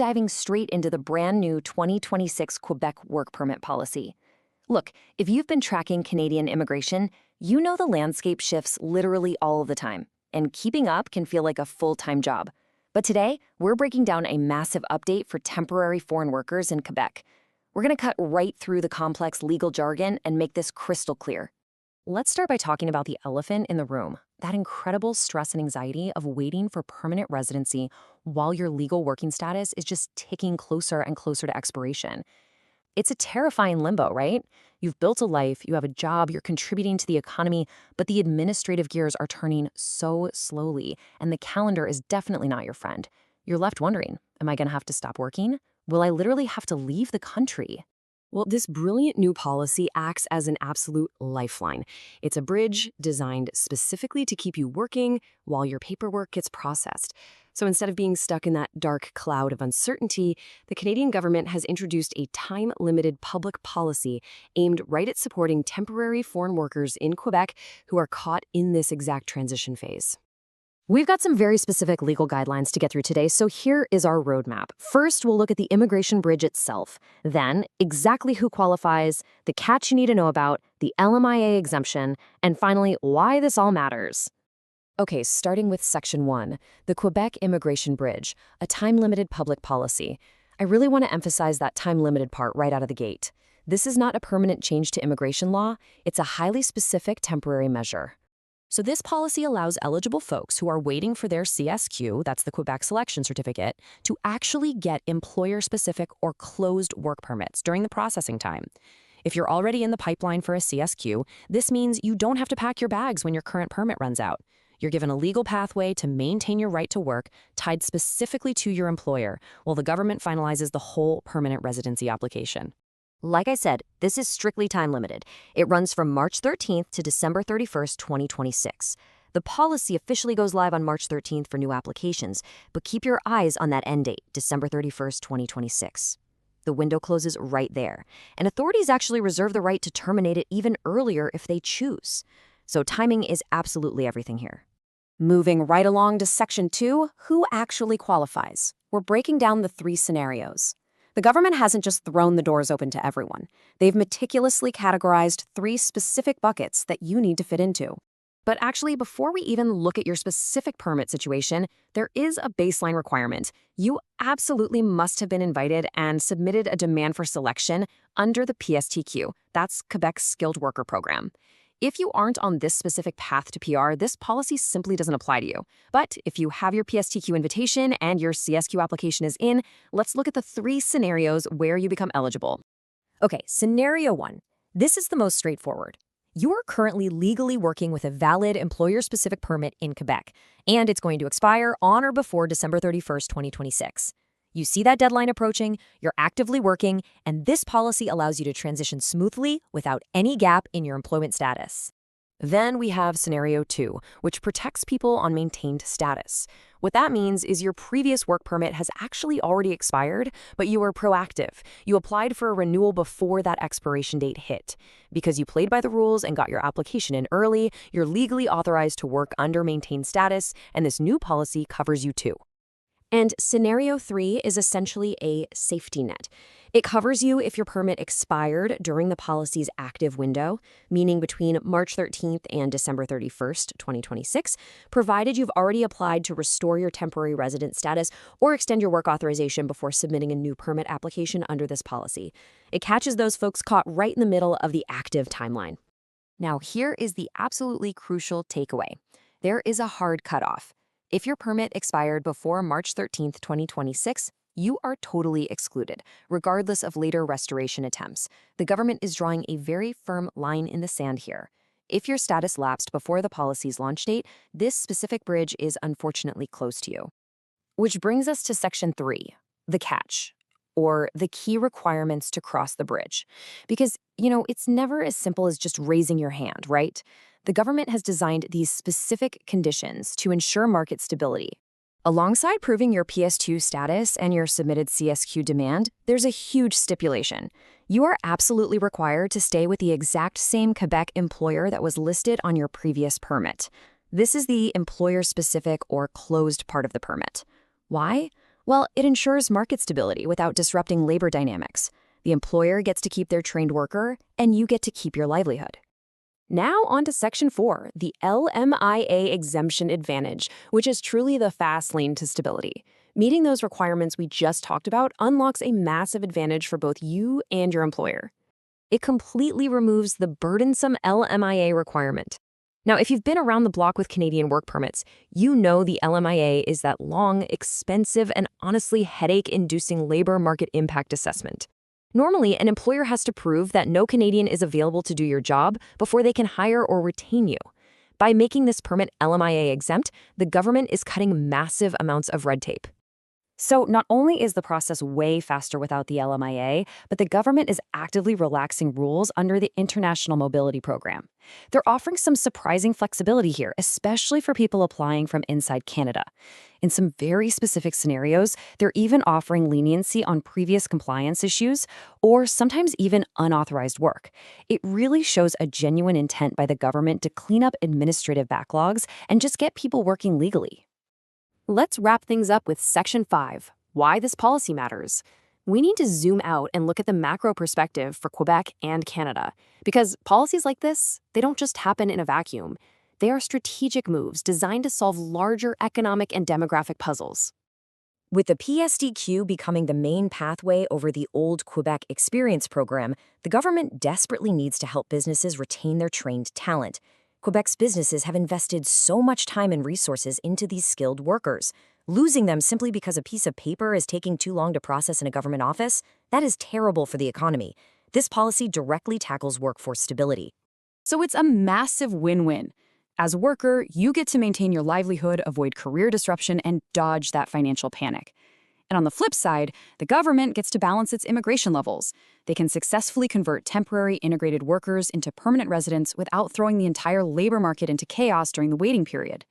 diving straight into the brand new 2026 Quebec work permit policy. Look, if you've been tracking Canadian immigration, you know the landscape shifts literally all the time, and keeping up can feel like a full-time job. But today, we're breaking down a massive update for temporary foreign workers in Quebec. We're going to cut right through the complex legal jargon and make this crystal clear. Let's start by talking about the elephant in the room, that incredible stress and anxiety of waiting for permanent residency while your legal working status is just ticking closer and closer to expiration. It's a terrifying limbo, right? You've built a life, you have a job, you're contributing to the economy, but the administrative gears are turning so slowly, and the calendar is definitely not your friend. You're left wondering, am I going to have to stop working? Will I literally have to leave the country? Well, this brilliant new policy acts as an absolute lifeline. It's a bridge designed specifically to keep you working while your paperwork gets processed. So instead of being stuck in that dark cloud of uncertainty, the Canadian government has introduced a time-limited public policy aimed right at supporting temporary foreign workers in Quebec who are caught in this exact transition phase. We've got some very specific legal guidelines to get through today, so here is our roadmap. First, we'll look at the immigration bridge itself. Then, exactly who qualifies, the catch you need to know about, the LMIA exemption, and finally, why this all matters. Okay, starting with Section 1, the Quebec Immigration Bridge, a time-limited public policy. I really want to emphasize that time-limited part right out of the gate. This is not a permanent change to immigration law. It's a highly specific temporary measure. So this policy allows eligible folks who are waiting for their CSQ, that's the Quebec Selection Certificate, to actually get employer-specific or closed work permits during the processing time. If you're already in the pipeline for a CSQ, this means you don't have to pack your bags when your current permit runs out. You're given a legal pathway to maintain your right to work tied specifically to your employer, while the government finalizes the whole permanent residency application. Like I said, this is strictly time-limited. It runs from March 13th to December 31st, 2026. The policy officially goes live on March 13th for new applications, but keep your eyes on that end date, December 31st, 2026. The window closes right there, and authorities actually reserve the right to terminate it even earlier if they choose. So timing is absolutely everything here. Moving right along to Section 2, who actually qualifies? We're breaking down the 3 scenarios. The government hasn't just thrown the doors open to everyone. They've meticulously categorized 3 specific buckets that you need to fit into. But actually, before we even look at your specific permit situation, there is a baseline requirement. You absolutely must have been invited and submitted a demand for selection under the PSTQ. That's Quebec's Skilled Worker Program. If you aren't on this specific path to PR, this policy simply doesn't apply to you. But if you have your PSTQ invitation and your CSQ application is in, let's look at the 3 scenarios where you become eligible. Okay, scenario 1. This is the most straightforward. You are currently legally working with a valid employer-specific permit in Quebec, and it's going to expire on or before December 31st, 2026. You see that deadline approaching, you're actively working, and this policy allows you to transition smoothly without any gap in your employment status. Then we have scenario 2, which protects people on maintained status. What that means is your previous work permit has actually already expired, but you were proactive. You applied for a renewal before that expiration date hit. Because you played by the rules and got your application in early, you're legally authorized to work under maintained status, and this new policy covers you too. And scenario 3 is essentially a safety net. It covers you if your permit expired during the policy's active window, meaning between March 13th and December 31st, 2026, provided you've already applied to restore your temporary resident status or extend your work authorization before submitting a new permit application under this policy. It catches those folks caught right in the middle of the active timeline. Now, here is the absolutely crucial takeaway. There is a hard cutoff. If your permit expired before March 13th, 2026, you are totally excluded, regardless of later restoration attempts. The government is drawing a very firm line in the sand here. If your status lapsed before the policy's launch date, this specific bridge is unfortunately closed to you. Which brings us to Section 3, the catch, or the key requirements to cross the bridge. Because, it's never as simple as just raising your hand, right? The government has designed these specific conditions to ensure market stability. Alongside proving your PS2 status and your submitted CSQ demand, there's a huge stipulation. You are absolutely required to stay with the exact same Quebec employer that was listed on your previous permit. This is the employer-specific or closed part of the permit. Why? Well, it ensures market stability without disrupting labor dynamics. The employer gets to keep their trained worker, and you get to keep your livelihood. Now on to Section 4, the LMIA Exemption Advantage, which is truly the fast lane to stability. Meeting those requirements we just talked about unlocks a massive advantage for both you and your employer. It completely removes the burdensome LMIA requirement. Now, if you've been around the block with Canadian work permits, you know the LMIA is that long, expensive, and honestly headache-inducing labor market impact assessment. Normally, an employer has to prove that no Canadian is available to do your job before they can hire or retain you. By making this permit LMIA exempt, the government is cutting massive amounts of red tape. So not only is the process way faster without the LMIA, but the government is actively relaxing rules under the International Mobility Program. They're offering some surprising flexibility here, especially for people applying from inside Canada. In some very specific scenarios, they're even offering leniency on previous compliance issues or sometimes even unauthorized work. It really shows a genuine intent by the government to clean up administrative backlogs and just get people working legally. Let's wrap things up with Section 5, why this policy matters. We need to zoom out and look at the macro perspective for Quebec and Canada, because policies like this, they don't just happen in a vacuum. They are strategic moves designed to solve larger economic and demographic puzzles. With the PSDQ becoming the main pathway over the old Quebec Experience program, the government desperately needs to help businesses retain their trained talent. Quebec's businesses have invested so much time and resources into these skilled workers. Losing them simply because a piece of paper is taking too long to process in a government office, that is terrible for the economy. This policy directly tackles workforce stability. So it's a massive win-win. As a worker, you get to maintain your livelihood, avoid career disruption, and dodge that financial panic. And on the flip side, the government gets to balance its immigration levels. They can successfully convert temporary integrated workers into permanent residents without throwing the entire labor market into chaos during the waiting period.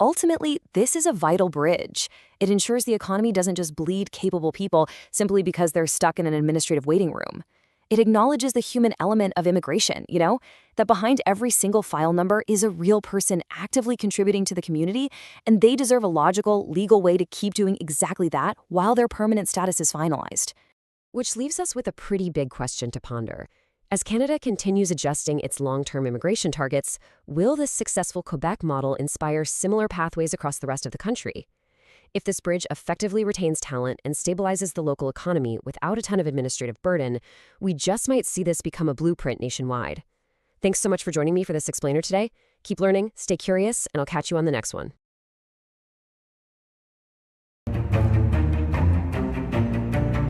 Ultimately, this is a vital bridge. It ensures the economy doesn't just bleed capable people simply because they're stuck in an administrative waiting room. It acknowledges the human element of immigration, that behind every single file number is a real person actively contributing to the community, and they deserve a logical, legal way to keep doing exactly that while their permanent status is finalized. Which leaves us with a pretty big question to ponder. As Canada continues adjusting its long-term immigration targets, will this successful Quebec model inspire similar pathways across the rest of the country? If this bridge effectively retains talent and stabilizes the local economy without a ton of administrative burden, we just might see this become a blueprint nationwide. Thanks so much for joining me for this explainer today. Keep learning, stay curious, and I'll catch you on the next one.